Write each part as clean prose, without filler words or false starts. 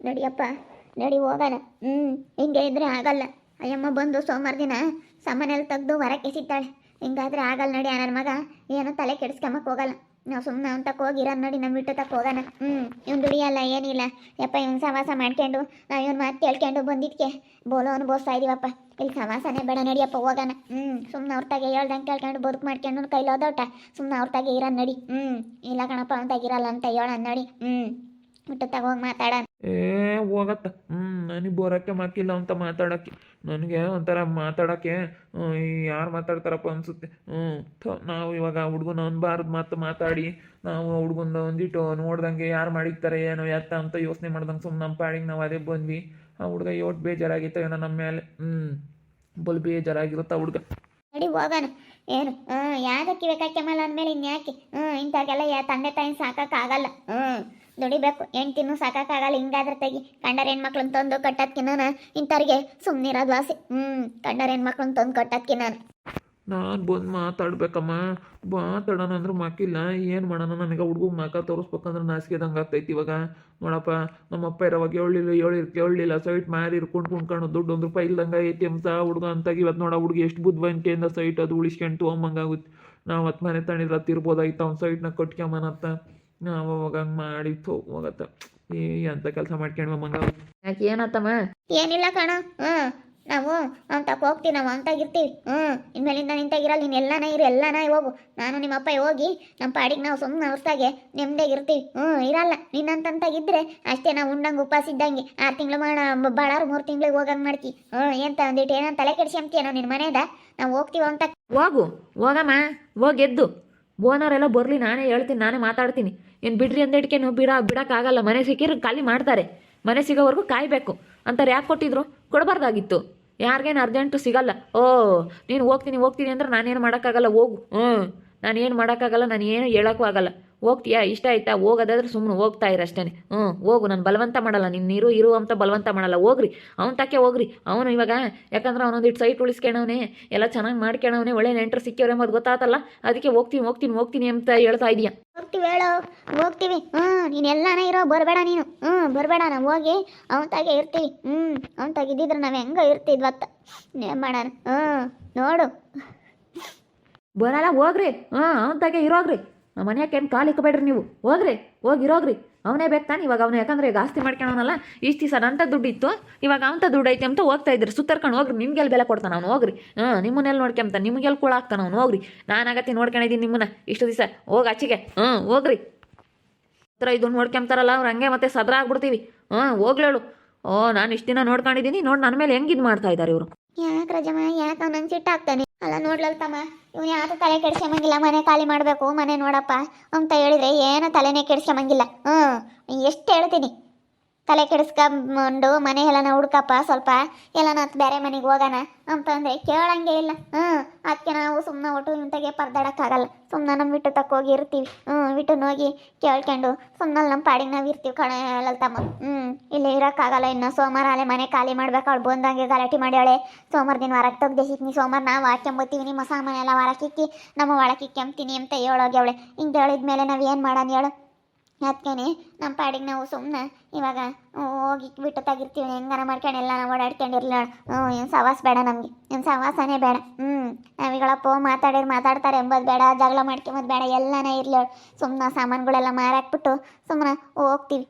ನಡಿಯಪ್ಪ, ನಡಿ ಹೋಗೋಣ. ಹಿಂಗೆ ಇದ್ರೆ ಆಗಲ್ಲ. ಅಯ್ಯಮ್ಮ ಬಂದು ಸೋಮವಾರ ದಿನ ಸಾಮಾನೆಲ್ಲ ತೆಗೆದು ಹೊರಕ್ಕೆ ಎಸಿತಾಳೆ. ಹಿಂಗಾದ್ರೆ ಆಗಲ್ಲ ನಡಿ. ನನ್ನ ಮಗ ಏನು ತಲೆ ಕೆಡಿಸ್ಕೊಂಬಕ್ಕೆ ಹೋಗಲ್ಲ. ನಾವು ಸುಮ್ಮನೆ ಅವ್ನು ತಕ್ಕ ಹೋಗಿರ ನೋಡಿ, ನಮ್ಮ ಬಿಟ್ಟು ತಕ್ಕ ಹೋಗೋಣ. ಇವ್ನು ದುಡಿಯಲ್ಲ ಏನಿಲ್ಲ ಯಪ್ಪ. ಇವ್ನು ಸವಾಸ ಮಾಡ್ಕೊಂಡು ನಾವು ಇವ್ನು ಮಾತು ಕೇಳ್ಕೊಂಡು ಬಂದಿದ್ದಕ್ಕೆ ಬೋಲೋ ಅನುಭವಿಸ್ತಾ ಇದೀವಪ್ಪ. ಇಲ್ಲಿ ಸವಾಸನೇ ಬೇಡ, ನಡಿಯಪ್ಪ ಹೋಗೋಣ. ಸುಮ್ಮನೆ ಅವ್ರ ತಾಗೆ ಹೇಳ್ದಂಗೆ ಕೇಳ್ಕೊಂಡು ಬದುಕು ಮಾಡ್ಕೊಂಡು ಕೈಲೋದೋಟ. ಸುಮ್ಮನೆ ಅವ್ರ ತಾಗೆ ಇರೋಣ ನಡಿ. ಇಲ್ಲ ಕಣಪ್ಪ ಅವ್ನ ತಾಗಿರಲ್ಲ ಅಂತ ಹೇಳೋಣ ನಡಿ. ಬಿಟ್ಟು ತಗೋಗಿ ಮಾತಾಡೋಣ. ಹೋಗತ್ತ. ನನಗೆ ಬೋರಕ್ಕೆ ಮಾಕಿಲ್ಲ ಅಂತ ಮಾತಾಡೋಕ್ಕೆ. ನನಗೆ ಒಂಥರ ಮಾತಾಡೋಕ್ಕೆ ಯಾರು ಮಾತಾಡ್ತಾರಪ್ಪ ಅನಿಸುತ್ತೆ. ನಾವು ಇವಾಗ ಹುಡುಗನ ಅನ್ಬಾರ್ದು ಮಾತಾಡಿ ನಾವು ಹುಡುಗನ ಒಂದಿಟ್ಟು ನೋಡ್ದಂಗೆ ಯಾರು ಮಾಡಿರ್ತಾರೆ ಏನೋ ಎತ್ತ ಅಂತ ಯೋಚನೆ ಮಾಡ್ದಂಗೆ ಸುಮ್ಮನೆ ನಮ್ಮ ಪಾಡಿಗೆ ನಾವು ಅದೇ ಬಂದ್ವಿ. ಆ ಹುಡುಗ ಯೋಟ್ ಬೇಜಾರಾಗಿತ್ತು ಏನೋ ನಮ್ಮ ಮೇಲೆ. ಬಲ್ ಬೇಜಾರಾಗಿರುತ್ತೆ ಆ ಹುಡುಗ. ನಡಿ ಹೋಗೋಣ. ಏನು ಯಾವ್ದಕ್ಕೆ ಬೇಕಾಕ್ಯಮಲ್ಲ ಅಂದಮೇಲೆ ಇನ್ಯಾಕೆ ಇಂಥವ್ರಿಗೆಲ್ಲ ತಂದೆ ತಾಯಿನ ಸಾಕಾಗಲ್ಲ. ದುಡಿಬೇಕು, ಹೆಣ್ತಿನೂ ಸಾಕಾಗಲ್ಲ. ಹಿಂಗಾದ್ರೆ ತೆಗಿ. ಕಂಡರ ಹೆಣ್ಮಕ್ಳನ್ನ ತಂದು ಕಟ್ಟೋದ್ಕಿನ್ನ ಇಂಥವ್ರಿಗೆ ಸುಮ್ಮನಿರೋದು ವಾಸಿ. ಕಂಡರ ಹೆಣ್ಮಕ್ಳನ್ನ ತಂದು ಕಟ್ಟೋದ್ಕಿನ್ನ ನಾನು ಬಂದು ಮಾತಾಡ್ಬೇಕಮ್ಮ. ಮಾತಾಡೋಣ ಅಂದ್ರೆ ಮಕ್ಕಿಲ್ಲ. ಏನು ಮಾಡೋಣ, ನನಗೆ ಹುಡುಗ ಮಕ್ಕ ತೋರಿಸ್ಬೇಕಂದ್ರೆ ನಾಸಿಗೆದಂಗೆ ಆಗ್ತೈತಿ ಇವಾಗ. ನೋಡಪ್ಪ, ನಮ್ಮಪ್ಪ ಇರೋವಾಗ ಹೇಳಿಲ್ಲ ಸೈಟ್ ಮಾರಿ ಕುಣ್ಕೊಂಡು ದುಡ್ಡು ₹1 ಇಲ್ದಂಗೆ ATM ಸಹ ಹುಡುಗ ಅಂತಾಗಿ ಇವತ್ತು ನೋಡ ಹುಡುಗಿ ಎಷ್ಟು ಬುದ್ಧಿವಂತಿಕೆಯಿಂದ ಸೈಟ್ ಅದು ಉಳಿಸ್ಕೊಂಡು ತೊಗೊಂಬಂಗಾಗುತ್ತೆ. ನಾವು ಹತ್ತು ಮನೆ ತಣಿದ್ರೆ ತಿರ್ಬೋದಾಗಿತ್ತು ಅವ್ನು ಸೈಟ್ನ ಕಟ್ಕೊಂಬನತ್ತ. ನಾವು ಅವಾಗ ಹಂಗೆ ಮಾಡಿತ್ತು ಹೋಗತ್ತ. ಎಂಥ ಕೆಲಸ ಮಾಡ್ಕೊಂಡು ಮಂಗಾಗುತ್ತೆ. ಯಾಕೆ ಏನತ್ತಮ್ಮ? ಏನಿಲ್ಲ ಕಣ. ನಾವು ಅವ್ನು ತಕ್ಕ ಹೋಗ್ತೀವಿ, ನಾವು ಅಂತಾಗಿರ್ತೀವಿ. ಇನ್ಮೇಲಿಂದ ನಿಂತಾಗಿರಲ್ಲ. ನೀನು ಎಲ್ಲಾನ ಇರು, ಎಲ್ಲಾನ ಹೋಗು. ನಾನು ನಿಮ್ಮಪ್ಪ ಹೋಗಿ ನಮ್ಮ ಪಾಡಿಗೆ ನಾವು ಸುಮ್ಮನೆ ಹೊರ್ತಾಗೆ ನೆಮ್ಮದಿಯಾಗಿರ್ತೀವಿ. ಇರಲ್ಲ. ನಿನ್ನಂತಾಗಿದ್ರೆ ಅಷ್ಟೇ. ನಾವು ಉಂಡಂಗೆ ಉಪವಾಸ ಇದ್ದಂಗೆ 6 ತಿಂಗಳು ಬಾಳಾರು 3 ತಿಂಗಳಿಗೆ ಹೋಗಂಗೆ ಮಾಡ್ತೀವಿ. ಎಂತ ಒಂದಿಟ್ಟು ಏನಂತ ತಲೆ ಕೆಡಿಸ್ಕೊಂತೀಯನೋ ನಿನ್ನ ಮನೆಯದ. ನಾವು ಹೋಗ್ತೀವಿ ಅಂತ. ಹೋಗಮ್ಮ, ಹೋಗೆದ್ದು ಬೋನವರೆಲ್ಲ ಬರಲಿ, ನಾನೇ ಹೇಳ್ತೀನಿ, ನಾನೇ ಮಾತಾಡ್ತೀನಿ. ಏನು ಬಿಡ್ರಿ ಅಂದೇಟ್ಕೇನು ಬಿಡೋಕ್ಕಾಗಲ್ಲ. ಮನೆ ಸಿಕ್ಕಿದ್ರೆ ಖಾಲಿ ಮಾಡ್ತಾರೆ. ಮನೆ ಸಿಗೋವರೆಗೂ ಕಾಯಬೇಕು ಅಂತಾರೆ. ಯಾಕೆ ಕೊಟ್ಟಿದ್ರು? ಕೊಡಬಾರ್ದಾಗಿತ್ತು. ಯಾರಿಗೇನು ಅರ್ಜೆಂಟು ಸಿಗಲ್ಲ. ನೀನು ಹೋಗ್ತೀನಿ ಅಂದ್ರೆ ನಾನೇನು ಮಾಡೋಕ್ಕಾಗಲ್ಲ. ಹೋಗು. ನಾನೇನು ಮಾಡೋಕ್ಕಾಗಲ್ಲ, ನಾನು ಏನು ಹೇಳೋಕ್ಕೂ ಆಗಲ್ಲ. ಹೋಗ್ತೀಯಾ? ಇಷ್ಟ ಆಯ್ತಾ? ಹೋಗೋದಾದ್ರೆ ಸುಮ್ಮನೆ ಹೋಗ್ತಾ ಇರಷ್ಟೇ. ಹೋಗು. ನಾನು ಬಲವಂತ ಮಾಡಲ್ಲ. ನೀನು ಇರು ಅಂತ ಬಲವಂತ ಮಾಡಲ್ಲ. ಹೋಗ್ರಿ, ಅವ್ನು ತಕ್ಕೆ ಹೋಗ್ರಿ. ಅವನು ಇವಾಗ ಯಾಕಂದ್ರೆ ಅವನೊಂದಿಟ್ಟು ಸೈಟ್ ಉಳಿಸ್ಕೊಳವನೇ, ಎಲ್ಲ ಚೆನ್ನಾಗಿ ಮಾಡ್ಕೊಳವನೇ, ಒಳ್ಳೆ ನೆಂಟರು ಸಿಕ್ಕಿವ್ರೆ ಎಂಬುದು ಗೊತ್ತಾತಲ್ಲ. ಅದಕ್ಕೆ ಹೋಗ್ತೀನಿ ಅಂತ ಹೇಳ್ತಾ ಇದೀಯ. ಹೋಗ್ತೀವಿ ಹೇಳೋ, ಹೋಗ್ತೀವಿ. ನೀನು ಎಲ್ಲಾನ ಇರೋ, ಬರಬೇಡ ನೀನು. ಬರಬೇಡ. ನಾವು ಹೋಗಿ ಅವನ ತಾಗೆ ಇರ್ತೀವಿ. ಅವನ ತಾಗಿದ್ದಿದ್ರೆ ನಾವು ಹೆಂಗೋ ಇರ್ತಿದ್ವತ್ತ. ಮಾಡೋಣ. ನೋಡು, ಬರಲ್ಲ. ಹೋಗ್ರಿ. ಅವನ ತಾಗೆ ಇರೋಗ್ರಿ. ನಮ್ಮ ಮನೆಯಾಕೇನು ಕಾಲು ಇಕ್ಕಬೇಡ್ರಿ ನೀವು. ಹೋಗಿರೋಗ್ರಿ. ಅವನೇ ಬೇಕು ತಾನೆ ಇವಾಗ. ಅವನು ಯಾಕಂದ್ರೆ ಈಗ ಆಸ್ತಿ ಮಾಡ್ಕೊಳವನಲ್ಲ. ಇಷ್ಟು ದಿವಸ ನಂತ ದುಡ್ಡು ಇತ್ತು, ಇವಾಗ ಅವಂತ ದುಡ್ಡು ಐತೆ ಅಂತ ಹೋಗ್ತಾ ಇದ್ರಿ. ಸುತ್ತರ್ಕೊಂಡು ಹೋಗ್ರಿ. ನಿಮ್ಗೆಲ್ಲಿ ಬೆಲೆ ಕೊಡ್ತಾನೆ ಅವ್ನು. ಹೋಗ್ರಿ. ನಿಮ್ಮನ್ನೆಲ್ಲಿ ನೋಡ್ಕೊಂತ ನಿಮ್ಗೆಲ್ಲಿ ಕೂಡ ಆಗ್ತಾನೆ ಅವ್ನು. ಹೋಗ್ರಿ. ನಾನಾಗತ್ತಿ ನೋಡ್ಕೊಂಡಿದ್ದೀನಿ ನಿಮ್ಮನ್ನ ಇಷ್ಟು ದಿವಸ. ಹೋಗಿ ಆಚೆಗೆ. ಹೋಗ್ರಿ. ಹತ್ರ ಇದನ್ನು ನೋಡ್ಕೊಂತಾರಲ್ಲ ಅವ್ರು, ಹಂಗೆ ಮತ್ತೆ ಸದ್ರ ಆಗ್ಬಿಡ್ತೀವಿ. ಹೋಗ್ಲೇಳು. ನಾನು ಇಷ್ಟು ದಿನ ನೋಡ್ಕೊಂಡಿದ್ದೀನಿ, ನೋಡಿ ನನ್ನ ಮೇಲೆ ಹೆಂಗೆ ಇದು ಮಾಡ್ತಾ ಇದ್ದಾರೆ ಇವರು. ಯಾಕೆ ರಜಮ್ಮ, ಯಾಕೆ ಅವ್ನು ಸಿಟ್ಟಾಗ್ತಾನೆ? ಅಲ್ಲ ನೋಡ್ಲಲ್ತಮ್ಮ, ಇವನು ಯಾವುದು ತಲೆ ಕೆಡ್ಸ್ಕೊಂಬಂಗಿಲ್ಲ. ಮನೆ ಖಾಲಿ ಮಾಡಬೇಕು, ಮನೆ ನೋಡಪ್ಪ ಅಂತ ಹೇಳಿದ್ರೆ ಏನೋ ತಲೆನೇ ಕೆಡ್ಸ್ಕೊಂಬಂಗಿಲ್ಲ. ಎಷ್ಟು ಹೇಳ್ತೀನಿ, ತಲೆ ಕೆಡಿಸ್ಕೊಂಡು ಮನೆ ಎಲ್ಲನ ಹುಡ್ಕಪ್ಪ, ಸ್ವಲ್ಪ ಎಲ್ಲನ ಬೇರೆ ಮನೆಗೆ ಹೋಗೋಣ ಅಂತಂದರೆ ಕೇಳಂಗೆ ಇಲ್ಲ. ಅದಕ್ಕೆ ನಾವು ಸುಮ್ಮನೆ ಒಟ್ಟು ಇಂತಾಗೆ ಪರದಾಡೋಕ್ಕಾಗಲ್ಲ. ಸುಮ್ಮನೆ ನಮ್ಮ ಬಿಟ್ಟು ತಕ್ಕೋಗಿ ಇರ್ತೀವಿ. ಬಿಟ್ಟು ಹೋಗಿ ಕೇಳ್ಕೊಂಡು ಸುಮ್ಮನೆ ನಮ್ಮ ಪಾಡಿಗೆ ನಾವು ಇರ್ತೀವಿ ಕಣಲಲ್ತಮ್ಮ. ಇಲ್ಲಿ ಇರೋಕ್ಕಾಗಲ್ಲ. ಇನ್ನು ಸೋಮವಾರ ಅಲ್ಲೇ ಮನೆ ಖಾಲಿ ಮಾಡ್ಬೇಕು. ಅವಳು ಬಂದಂಗೆ ಗಲಾಟೆ ಮಾಡ್ಯಾಳೆ. ಸೋಮವಾರ ದಿನ ಹೊರಗೆ ತೆಗ್ದು ಸೋಮವಾರ ನಾವು ಹಾಕ್ಕೊಂಬತ್ತೀವಿ. ನಿಮ್ಮ ಸಾಮಾನೆಲ್ಲ ಹೊರಕ್ಕಿಕ್ಕಿ ನಮ್ಮ ಒಳಕ್ಕಿಕ್ಕೊಂತೀನಿ ಅಂತ ಹೇಳೋಗಿ ಅವಳೆ. ಹಿಂಗೆ ಹೇಳಿದ್ಮೇಲೆ ನಾವು ಏನು ಮಾಡೋಣ ಹೇಳು? ಅದಕ್ಕೇನೆ ನಮ್ಮ ಪಾಡಿಗೆ ನಾವು ಸುಮ್ಮನೆ ಇವಾಗ ಹೋಗಿ ಬಿಟ್ಟು ತೆಗಿರ್ತೀವಿ. ಹೆಂಗಾರ ಮಾಡ್ಕೊಂಡು ಎಲ್ಲ ನಾವು ಓಡಾಡ್ಕೊಂಡಿರಲ್ಲ. ಏನು ಸವಾಸ ಬೇಡ ನಮಗೆ. ಏನು ಸವಾಸನೇ ಬೇಡ. ನಾವೀಗಳಪ್ಪ ಮಾತಾಡ್ತಾರೆ ಎಂಬುದು ಬೇಡ, ಜಗಳ ಮಾಡ್ಕೊಂಬೋದು ಬೇಡ, ಎಲ್ಲನೇ ಇರಲಿ. ಸುಮ್ಮನೆ ಸಾಮಾನುಗಳೆಲ್ಲ ಮಾರಾಕ್ಬಿಟ್ಟು ಸುಮ್ಮನೆ ಹೋಗ್ತೀವಿ.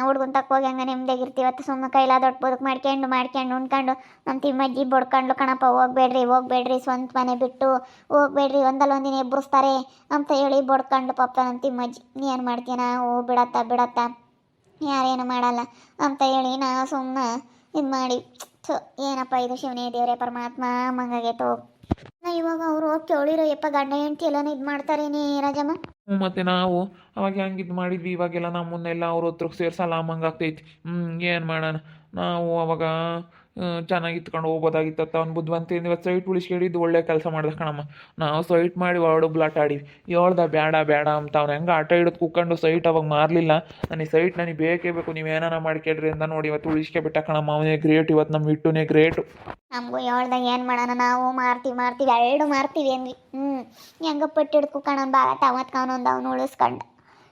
ಹುಡ್ಗನ್ ತಕ್ಕ ಹೋಗಿ ಹಂಗೆ ನೆಮ್ಮದಿಯಾಗಿರ್ತೀವಿ. ಮತ್ತು ಸುಮ್ಮನೆ ಕೈಲಾದೊಟ್ಟು ಬದುಕು ಮಾಡ್ಕೊಂಡು ಉಣ್ಕೊಂಡು ನಮ್ಮ ತಿಮ್ಮಜ್ಜಿ ಬಡ್ಕೊಂಡು ಕಣಪ್ಪ ಹೋಗ್ಬೇಡ್ರಿ ಸ್ವಂತ ಮನೆ ಬಿಟ್ಟು ಹೋಗ್ಬೇಡ್ರಿ, ಒಂದಿನ ಎಬ್ಬರಿಸ್ತಾರೆ ಅಂತ ಹೇಳಿ ಬಡ್ಕೊಂಡು ಪಾಪ ನಮ್ಮ ತಿಮ್ಮಜ್ಜಿ. ಏನು ಮಾಡ್ತೀಯ? ನಾವು ಬಿಡತ್ತ ಯಾರೇನು ಮಾಡಲ್ಲ ಅಂತ ಹೇಳಿ ನಾವು ಸುಮ್ಮನೆ ಇದು ಮಾಡಿ ಏನಪ್ಪ ಇದು ಶಿವನೇ ದೇವರೇ ಪರಮಾತ್ಮ ಮಂಗಾಗೈತೋ. ಇವಾಗ ಅವರು ಹೋಗಿ ಕೇಳಿರೋ ಯಪ್ಪ ಗಂಡ ಹೆಂಡತಿ ಎಲ್ಲಾನು ಇದು ಮಾಡ್ತಾರೇನಿ ರಾಜಮ್ಮ. ಮತ್ತೆ ನಾವು ಅವಾಗ ಹೆಂಗೆ ಇದು ಮಾಡಿದ್ವಿ, ಇವಾಗೆಲ್ಲ ನಮ್ಮನ್ನೆಲ್ಲ ಅವ್ರ ಹತ್ರ ಸೇರ್ಸಲ್ಲ ಮಂಗಾಗ್ತೈತಿ. ಏನು ಮಾಡೋಣ. ನಾವು ಅವಾಗ ಚೆನ್ನಾಗಿ ಇತ್ಕೊಂಡು ಹೋಗ್ಬೋದಾಗಿತ್ತ. ಅವ್ನು ಬುದ್ಧಿವಂತಿಂದ ಇವತ್ತು ಸೈಟ್ ಉಳಿಸ್ಕೊಂಡಿದ್ದು ಒಳ್ಳೆ ಕೆಲಸ ಮಾಡ್ದೆ ಕಣಮ್ಮ. ನಾವು ಸೈಟ್ ಮಾಡಿ ಒಬ್ಬಳು ಆಟ ಆಡಿವಿ. ಹೇಳ್ದ ಬೇಡ ಅಂತ. ಅವ್ನು ಹೆಂಗೆ ಆಟ ಹಿಡಿದು ಕುಕ್ಕೊಂಡು ಸೈಟ್ ಅವಾಗ ಮಾರಲಿಲ್ಲ. ನನಗೆ ಸೈಟ್ ನನಗೆ ಬೇಕೇ ಬೇಕು, ನೀವು ಏನಾರ ಮಾಡ್ಕೊಳ್ರಿ ಅಂತ ನೋಡಿ ಇವತ್ತು ಉಳಿಸ್ಕೊಬಿಟ್ಟ ಕಣಮ್ಮ. ಅವನೇ ಗ್ರೇಟ್. ಇವತ್ತು ನಮ್ಮ ಇಟ್ಟುನೇ ಗ್ರೇಟು. ನಮಗೂ ಹೇಳ್ದಾಗ ಏನು ಮಾಡೋಣ, ನಾವು ಮಾರ್ತೀವಿ ಎರಡು ಮಾರ್ತೀವಿ ಅಂದ್ವಿ. ಹೆಂಗ ಪಟ್ಟು ಹಿಡ್ದು ಕುಕ್ಕಣ ಭಾಳ ಅವತ್ತು ಅವನೊಂದು ಅವನು ಉಳಿಸ್ಕೊಂಡು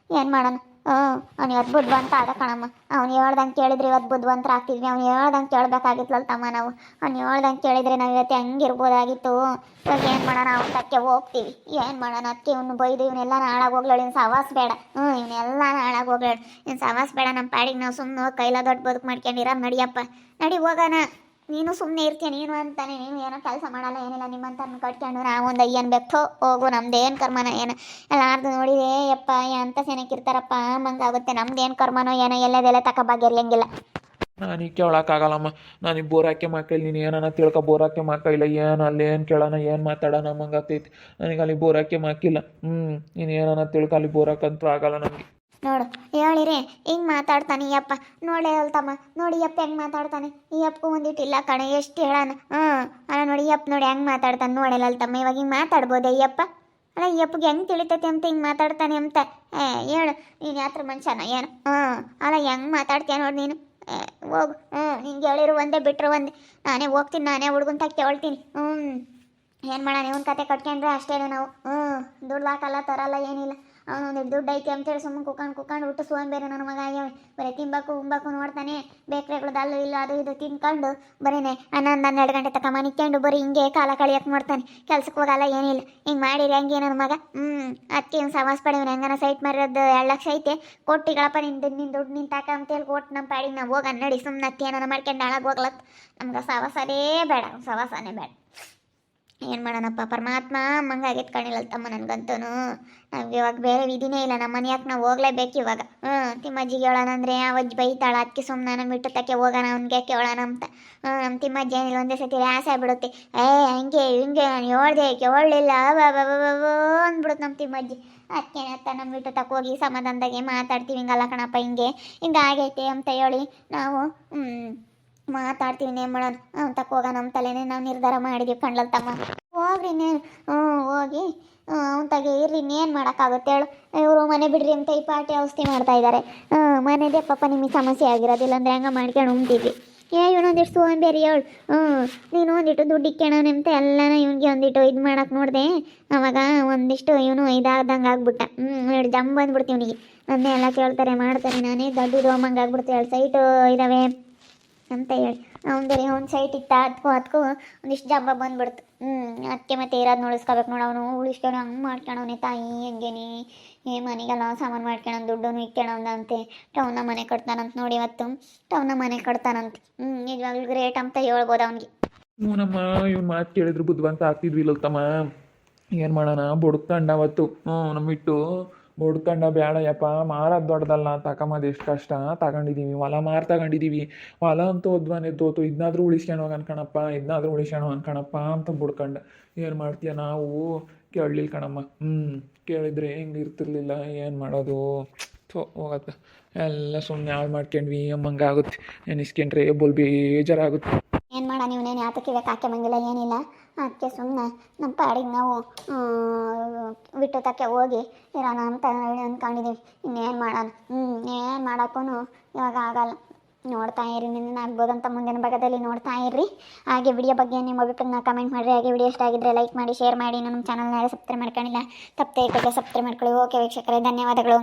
ಏನು ಮಾಡೋಣ. ಅವ್ನು ಇವತ್ತು ಬುದ್ಧಿವಂತ ಆದ ಕಣಮ್ಮ. ಅವ್ನು ಹೇಳ್ದಂಗೆ ಕೇಳಿದ್ರೆ ಇವತ್ತು ಬುದ್ಧಿವಂತರ ಆಗ್ತಿದ್ವಿ. ಅವ್ನು ಹೇಳ್ದಂಗೆ ಕೇಳಬೇಕಾಗಿತ್ತಲ್ಲ ತಮ್ಮ ನಾವು. ಅವ್ನು ಹೇಳ್ದಂಗೆ ಕೇಳಿದರೆ ನಾವು ಇವತ್ತು ಹೆಂಗಿರ್ಬೋದಾಗಿತ್ತು. ಇವಾಗ ಏನು ಮಾಡೋಣ, ಅವ್ನ ತಕ್ಕೆ ಹೋಗ್ತೀವಿ. ಏನು ಮಾಡೋಣ, ಅದಕ್ಕೆ ಇವ್ನು ಬೈದು ಇವನ್ನೆಲ್ಲ ಹಾಳಾಗಿ ಹೋಗ್ಲಾಳು. ಇವ್ನು ಸವಾಸ ಬೇಡ. ಇವನ್ನೆಲ್ಲ ಹಾಳಾಗಿ ಹೋಗ್ಲಾಳು. ಇವ್ನು ಸವಾಸ ಬೇಡ. ನಮ್ಮ ಪಾಡಿಗೆ ನಾವು ಸುಮ್ಮನೆ ಕೈಲ ದೊಡ್ಡ ಬದುಕು ಮಾಡ್ಕೊಂಡಿರ. ನಡಿಯಪ್ಪ ನಡಿ ಹೋಗೋಣ. ನೀನು ಸುಮ್ಮನೆ ಇರ್ತೀಯ ನೀನು ಅಂತಾನೆ. ನೀನು ಏನೋ ಕೆಲಸ ಮಾಡಲ್ಲ ಏನಿಲ್ಲ. ನಿಮ್ಮಂತ ಕಟ್ಕೊಂಡು ನಾವೊಂದು ಅಯ್ಯನ್ ಬೇಕು ಹೋಗು. ನಮ್ದೇನು ಕರ್ಮನೋ ಏನೋ ಎಲ್ಲಾರ್ದು ನೋಡಿದೆ ಯಪ್ಪ ಅಂತ ಸೆನಕ್ಕಿರ್ತಾರಪ್ಪ ಮಂಗಾಗುತ್ತೆ. ನಮ್ದೇನು ಕರ್ಮನೋ ಏನೋ ಎಲ್ಲದೆಲ್ಲ ತಗೊಬಾಗಿರ್ಲಿಂಗಿಲ್ಲ. ನಾನೀಗ ಕೇಳೋಕ್ಕಾಗಲ್ಲಮ್ಮ. ನಾನೀಗ ಬೋರಾಕೆ ಮಕ್ಕಳು ನೀನು ಏನಾನ ತಿಳ್ಕೊ. ಬೋರಾಕೆ ಮಕ್ಕಳಿಲ್ಲ ಏನು ಅಲ್ಲಿ ಏನು ಕೇಳೋಣ ಏನು ಮಾತಾಡೋಣ ಮಂಗಾಗ್ತೈತಿ. ನನಗೆ ಅಲ್ಲಿ ಬೋರಾಕೆ ಮಾಕಿಲ್ಲ. ನೀನು ಏನಾನ ತಿಳ್ಕೊ. ಅಲ್ಲಿ ಬೋರಾಕಂತೂ ಆಗಲ್ಲ ನನಗೆ. ನೋಡು ಹೇಳಿರಿ ಹಿಂಗೆ ಮಾತಾಡ್ತಾನೆ ಯಪ್ಪ. ನೋಡೇ ಹೇಳ್ತಮ್ಮ ನೋಡಿ ಯಪ್ಪ ಹೆಂಗೆ ಮಾತಾಡ್ತಾನೆ. ಈ ಅಪ್ಪಗೂ ಒಂದಿಟ್ಟಿಲ್ಲ ಕಣೆ ಎಷ್ಟು ಹೇಳೋಣ. ಅಲ್ಲ ನೋಡಿ ಯಪ್ಪ ನೋಡಿ ಹೆಂಗೆ ಮಾತಾಡ್ತಾನೆ ನೋಡಲ್ಲ ಅಲ್ತಮ್ಮ. ಇವಾಗ ಹಿಂಗೆ ಮಾತಾಡ್ಬೋದೆ ಯಪ್ಪ? ಅಲ್ಲ ಈ ಅಪ್ಪಗೆ ಹೆಂಗೆ ತಿಳಿತೈತೆ ಅಂತ ಹಿಂಗೆ ಮಾತಾಡ್ತಾನೆ ಅಂತ. ಹೇಳು ನೀನು ಯಾತ್ರ ಮನುಷ್ಯನ ಏನು? ಅಲ್ಲ ಹೆಂಗೆ ಮಾತಾಡ್ತೀಯ ನೋಡಿ ನೀನು. ಹೋಗು. ನಿಂಗೆ ಹೇಳಿರು ಒಂದೇ ಬಿಟ್ಟರು ಒಂದೇ. ನಾನೇ ಹೋಗ್ತೀನಿ. ನಾನೇ ಹುಡುಗನ್ ತಕ್ಕೆ ಹೇಳ್ತೀನಿ. ಏನು ಮಾಡೋಣ, ಇವನ್ ಕತೆ ಕಟ್ಕೊಂಡ್ರೆ ಅಷ್ಟೇ ನಾವು. ದುಡ್ಡು ಹಾಕಲ್ಲ ತರಲ್ಲ ಏನಿಲ್ಲ. ಅವನೊಂದು ದುಡ್ಡು ಐತೆ ಅಂತೇಳಿ ಸುಮ್ಮನೆ ಕುಕ್ಕೊಂಡು ಊಟ ಬೇರೆ ನನ್ನ ಮಗ ಆಗ್ಯಾವ. ಬರೀ ತಿನ್ಬೇಕು ಉಂಬಕು ನೋಡ್ತಾನೆ. ಬೇಕ್ರೆಗಳದ್ದು ಅಲ್ಲೂ ಇಲ್ಲ ಅದು ಇದು ತಿನ್ಕೊಂಡು ಬರೀನೆ 11-12 ಗಂಟೆ ತಕ ಮನಿಕೊಂಡು ಬರೀ ಹಿಂಗೆ ಕಾಲ ಕಳಿಯಕ್ಕೆ ನೋಡ್ತಾನೆ. ಕೆಲ್ಸಕ್ಕೆ ಹೋಗಲ್ಲ ಏನಿಲ್ಲ. ಹಿಂಗೆ ಮಾಡಿರಿ ಹಂಗೆ ನನ್ನ ಮಗ. ಅದಕ್ಕೆ ಇವ್ನು ಸವಾಸ ಪಡಿ. ಇವ್ನು ಹೆಂಗನ ಸೈಟ್ ಮಾರಿರೋದು 2 ಲಕ್ಷ ಐತೆ ಕೊಟ್ಟಿಗಳಪ್ಪ. ನಿನ್ನ ದುಡ್ಡು ನಿನ್ನ ತಾಕ ಅಂತೇಳಿ ಕೊಟ್ಟು ನಮ್ಮ ಪಾಡಿಗೆ ನಾವು ಹೋಗ ನಡಿ. ಸುಮ್ಮನೆ ಅತ್ತೆ ಏನಾರ ಮಾಡ್ಕೊಂಡು ಹಾಳಾಗಿ ಹೋಗ್ಲತ್ತ. ನಮ್ಗೆ ಸವಾಸನೇ ಬೇಡ. ಸವಾಸನೇ ಬೇಡ. ಏನು ಮಾಡೋಣಪ್ಪ, ಪರಮಾತ್ಮ ಮಂಗಾಗೈತೆ ಕಣಿಲಲ್ಲ ತಮ್ಮ ನನಗಂತೂ. ನಮ್ಗೆ ಇವಾಗ ಬೇರೆ ವಿಧಿನೇ ಇಲ್ಲ. ನಮ್ಮ ಮನೆಯಾಕೆ ನಾವು ಹೋಗ್ಲೇಬೇಕು ಇವಾಗ. ತಿಮ್ಮಜ್ಜಿಗೆ ಹೇಳೋಣ ಅಂದರೆ ಅವಜ್ಜಿ ಬೈತಾಳ. ಅದಕ್ಕೆ ಸುಮ್ಮನೆ ನಮ್ಮ ಬಿಟ್ಟು ತಕ್ಕೆ ಹೋಗೋಣ ಅವ್ನಿಗೆ ಕೇಳೋಣ ಅಂತ. ನಮ್ಮ ತಿಮ್ಮಜ್ಜಿ ಏನಿಲ್ಲ ಒಂದೇ ಸತಿ ಆಸೆ ಆಗ್ಬಿಡುತ್ತೆ. ಹಂಗೆ ಹಿಂಗೆ ನಾನು ಹೇಳ್ದೆ ಕೇಳಲಿಲ್ಲ ಅಂದ್ಬಿಡುತ್ತೆ ನಮ್ಮ ತಿಮ್ಮಜ್ಜಿ. ಅದಕ್ಕೇನತ್ತ ನಮ್ಮ ಬಿಟ್ಟು ತಕ್ಕ ಹೋಗಿ ಸಮಾಧಾನದಾಗೆ ಮಾತಾಡ್ತೀವಿ. ಹಿಂಗಲ್ಲ ಕಣಪ್ಪ ಹಿಂಗೆ ಆಗೈತೆ ಅಂತ ಹೇಳಿ ನಾವು ಮಾತಾಡ್ತೀವಿ. ಏನು ಮಾಡೋಣ, ಅವ್ನು ತಕ್ಕ ಹೋಗ ನಮ್ಮ ತಲೆನೇ ನಾವು ನಿರ್ಧಾರ ಮಾಡಿದ್ವಿ ಕಣ್ಲಲ್ ತಮ್ಮ. ಹೋಗ್ರಿ ಇನ್ನೇನು ಹೋಗಿ ಅವ್ನು ತಗೆ ಇರ್ರಿ. ಇನ್ನೇನು ಮಾಡೋಕ್ಕಾಗುತ್ತೆ ಹೇಳು. ಇವರು ಮನೆ ಬಿಡ್ರಿ ಅಂತ ಈ ಪಾರ್ಟಿ ಔಷಧಿ ಮಾಡ್ತಾ ಇದ್ದಾರೆ. ಮನೆದೇ ಪಾಪ ನಿಮಗೆ ಸಮಸ್ಯೆ ಆಗಿರೋದಿಲ್ಲ ಅಂದರೆ ಹಂಗೆ ಮಾಡ್ಕೊಂಡು ಉಂಬ್ತಿದ್ವಿ. ಇವನೊಂದಿಷ್ಟು ಸೋಂಬೇರಿ ಹೇಳು. ನೀನು ಒಂದಿಟ್ಟು ದುಡ್ಡು ಇಕ್ಕೋಣ ಅಂತ ಎಲ್ಲನ ಇವನಿಗೆ ಒಂದಿಟ್ಟು ಇದು ಮಾಡೋಕೆ ನೋಡಿದೆ. ಅವಾಗ ಒಂದಿಷ್ಟು ಇವನು ಇದಾದಂಗೆ ಆಗ್ಬಿಟ್ಟ. ಹೇಳಿ ಜಂಬ್ ಬಂದ್ಬಿಡ್ತೀವಿ ಇವನಿಗೆ. ನನ್ನೇ ಎಲ್ಲ ಕೇಳ್ತಾರೆ ಮಾಡ್ತಾರೆ. ನಾನೇ ದೊಡ್ಡದು ಅಮ್ಮಂಗೆ ಆಗ್ಬಿಡ್ತೀವಿ. 2 ಸೈಟು ಇದ್ದಾವೆ ಅಂತ ಹೇಳಿ ಅವ್ನು ಬೇರೆ ಒಂದು ಸೈಟ್ ಇತ್ತ. ಅದಕ್ಕೂ ಒಂದಿಷ್ಟು ಜಂಬ ಬಂದ್ಬಿಡ್ತು. ಅದಕ್ಕೆ ಮತ್ತೆ ಇರೋದು ಉಳಿಸ್ಕೋಬೇಕು ನೋಡು. ಅವನು ಉಳಿಸ್ಕೊಂಡು ಹಂಗೆ ಮಾಡ್ಕೊಳವನೇ ತಾಯಿ. ಹಂಗೇನಿ ಮನೆಗೆಲ್ಲ ಸಾಮಾನು ಮಾಡ್ಕೊಳೋನು ದುಡ್ಡು ಇಕ್ಕೊಳವಂತೆ. ಟೌನ ಮನೆ ಕಟ್ತಾನಂತ ನೋಡಿ. ಇವತ್ತು ಟೌನ ಮನೆ ಕಟ್ತಾನಂತ. ನಿಜವಾಗ್ಲೂ ಗ್ರೇಟ್ ಅಂತ ಹೇಳ್ಬೋದು ಅವನಿಗೆ. ನಮ್ಮ ಇವ್ನು ಮಾತು ಕೇಳಿದ್ರು ಬುದ್ಧಿವಂತ ಆಗ್ತಿದ್ವಿಲ್ಲ ತಮ್ಮ. ಏನು ಮಾಡೋಣ, ಬುಡ್ಕಂಡ ಅವತ್ತು ನಮ್ಮಿಟ್ಟು ಬುಡ್ಕಂಡ ಬೇಡ ಯಪ್ಪ. ಮಾರೋದು ದೊಡ್ಡದಲ್ಲ. ತಗೊಂಬದು ಎಷ್ಟು ಕಷ್ಟ. ತಗೊಂಡಿದ್ದೀವಿ ಹೊಲ ತಗೊಂಡಿದ್ದೀವಿ. ಹೊಲ ಅಂತೂ ಹೋದ್ವಾನೆ ತೋತು. ಇದನ್ನಾದ್ರೂ ಉಳಿಸ್ಕೊಂಡು ಹೋಗಿ ಅನ್ಕಣಪ್ಪ. ಇದನ್ನಾದ್ರೂ ಉಳಿಸ್ಕೊಂಡು ಅನ್ಕಣಪ್ಪ ಅಂತ ಬುಡ್ಕಂಡ. ಏನು ಮಾಡ್ತೀಯ, ನಾವು ಕೇಳಲಿಲ್ಲ ಕಣಮ್ಮ. ಕೇಳಿದ್ರೆ ಹಿಂಗೆ ಇರ್ತಿರ್ಲಿಲ್ಲ. ಏನು ಮಾಡೋದು, ಹೋಗತ್ತ ಎಲ್ಲ ಸುಮ್ಮನೆ ಹಾಳು ಮಾಡ್ಕೊಂಡ್ವಿ ಅಮ್ಮಂಗೆ ಆಗುತ್ತೆ. ನೆನೆಸ್ಕೊಂಡ್ರೆ ಬೇಜಾರಾಗುತ್ತೆ. ಏನು ಮಾಡೋಣ, ನೀವನೇನು ಯಾತಕ್ಕೆ ಇವಾಗ ಹಾಕಿ ಬಂದಿಲ್ಲ ಏನಿಲ್ಲ. ಅದಕ್ಕೆ ಸುಮ್ಮನೆ ನಮ್ಮ ಪಾಡಿಗೆ ನಾವು ಬಿಟ್ಟು ತಕ್ಕೆ ಹೋಗಿ ಇರೋಣ ಅಂತ ಅಂದ್ಕೊಂಡಿದ್ದೀವಿ. ಇನ್ನೇನು ಮಾಡೋಣ. ಏನು ಮಾಡೋಕ್ಕೂ ಇವಾಗ ಆಗಲ್ಲ. ನೋಡ್ತಾ ಇರಿ. ನಿನ್ನ ಆಗ್ಬೋದಂತ ಮುಂದಿನ ಭಾಗದಲ್ಲಿ ನೋಡ್ತಾ ಇರ್ರಿ. ಹಾಗೆ ವಿಡಿಯೋ ಬಗ್ಗೆ ನಿಮ್ಮ ಅಭಿಪ್ರಾಯನ ಕಮೆಂಟ್ ಮಾಡಿರಿ. ಹಾಗೆ ವಿಡಿಯೋ ಇಷ್ಟ ಆಗಿದ್ದರೆ ಲೈಕ್ ಮಾಡಿ, ಶೇರ್ ಮಾಡಿ. ನಮ್ಮ ಚಾನಲ್ನ ಸಬ್ಸ್ಕ್ರೈಬ್ ಮಾಡ್ಕೊಂಡಿಲ್ಲ ತಪ್ಪದೆ ಸಬ್ಸ್ಕ್ರೈಬ್ ಮಾಡ್ಕೊಳ್ಳಿ. ಓಕೆ ವೀಕ್ಷಕರೇ, ಧನ್ಯವಾದಗಳು.